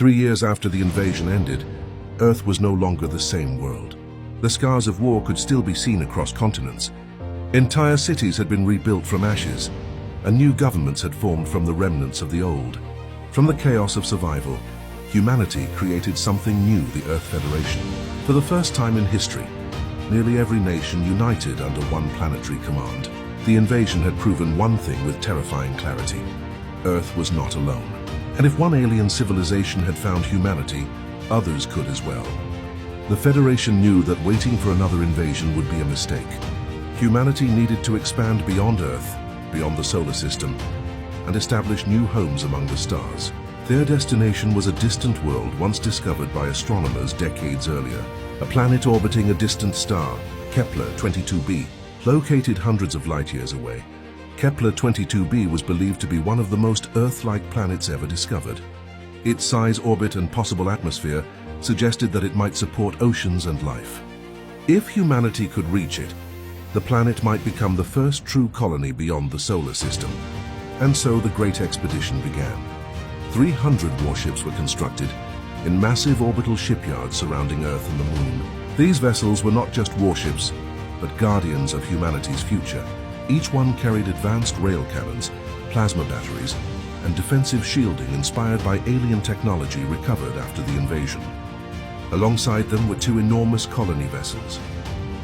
3 years after the invasion ended, Earth was no longer the same world. The scars of war could still be seen across continents. Entire cities had been rebuilt from ashes, and new governments had formed from the remnants of the old. From the chaos of survival, humanity created something new, the Earth Federation. For the first time in history, nearly every nation united under one planetary command. The invasion had proven one thing with terrifying clarity: Earth was not alone. And if one alien civilization had found humanity, others could as well. The Federation knew that waiting for another invasion would be a mistake. Humanity needed to expand beyond Earth, beyond the solar system, and establish new homes among the stars. Their destination was a distant world once discovered by astronomers decades earlier. A planet orbiting a distant star, Kepler 22b, located hundreds of light years away. Kepler 22b was believed to be one of the most Earth-like planets ever discovered. Its size, orbit, and possible atmosphere suggested that it might support oceans and life. If humanity could reach it, the planet might become the first true colony beyond the solar system. And so the Great Expedition began. 300 warships were constructed in massive orbital shipyards surrounding Earth and the Moon. These vessels were not just warships, but guardians of humanity's future. Each one carried advanced rail cannons, plasma batteries, and defensive shielding inspired by alien technology recovered after the invasion. Alongside them were 2 enormous colony vessels.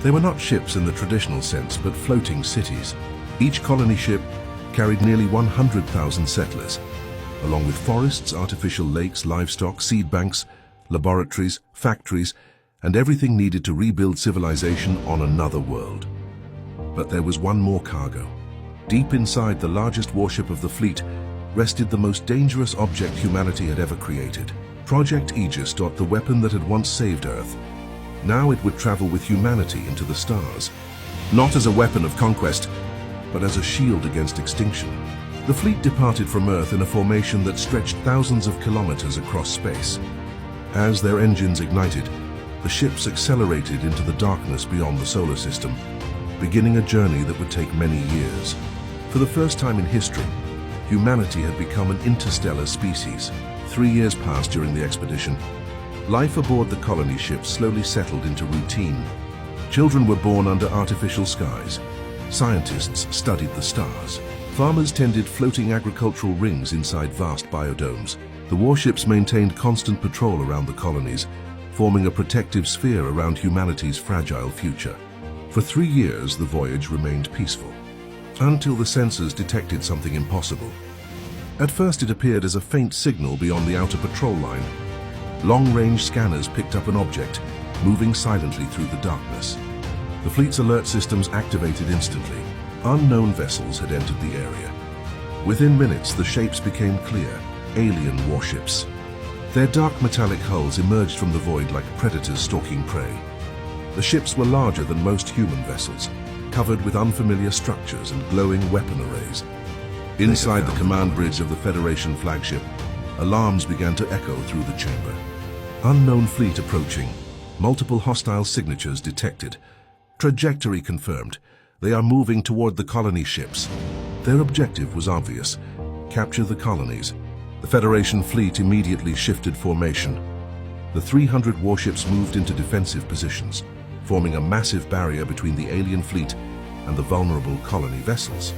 They were not ships in the traditional sense, but floating cities. Each colony ship carried nearly 100,000 settlers, along with forests, artificial lakes, livestock, seed banks, laboratories, factories, and everything needed to rebuild civilization on another world. But there was one more cargo. Deep inside the largest warship of the fleet rested the most dangerous object humanity had ever created. Project Aegis, the weapon that had once saved Earth. Now it would travel with humanity into the stars, not as a weapon of conquest, but as a shield against extinction. The fleet departed from Earth in a formation that stretched thousands of kilometers across space. As their engines ignited, the ships accelerated into the darkness beyond the solar system, beginning a journey that would take many years. For the first time in history, humanity had become an interstellar species. 3 years passed during the expedition. Life aboard the colony ships slowly settled into routine. Children were born under artificial skies. Scientists studied the stars. Farmers tended floating agricultural rings inside vast biodomes. The warships maintained constant patrol around the colonies, forming a protective sphere around humanity's fragile future. For 3 years, the voyage remained peaceful, until the sensors detected something impossible. At first, it appeared as a faint signal beyond the outer patrol line. Long-range scanners picked up an object, moving silently through the darkness. The fleet's alert systems activated instantly. Unknown vessels had entered the area. Within minutes, the shapes became clear: alien warships. Their dark metallic hulls emerged from the void like predators stalking prey. The ships were larger than most human vessels, covered with unfamiliar structures and glowing weapon arrays. Inside the command bridge of the Federation flagship, alarms began to echo through the chamber. Unknown fleet approaching. Multiple hostile signatures detected. Trajectory confirmed. They are moving toward the colony ships. Their objective was obvious: capture the colonies. The Federation fleet immediately shifted formation. The 300 warships moved into defensive positions, forming a massive barrier between the alien fleet and the vulnerable colony vessels.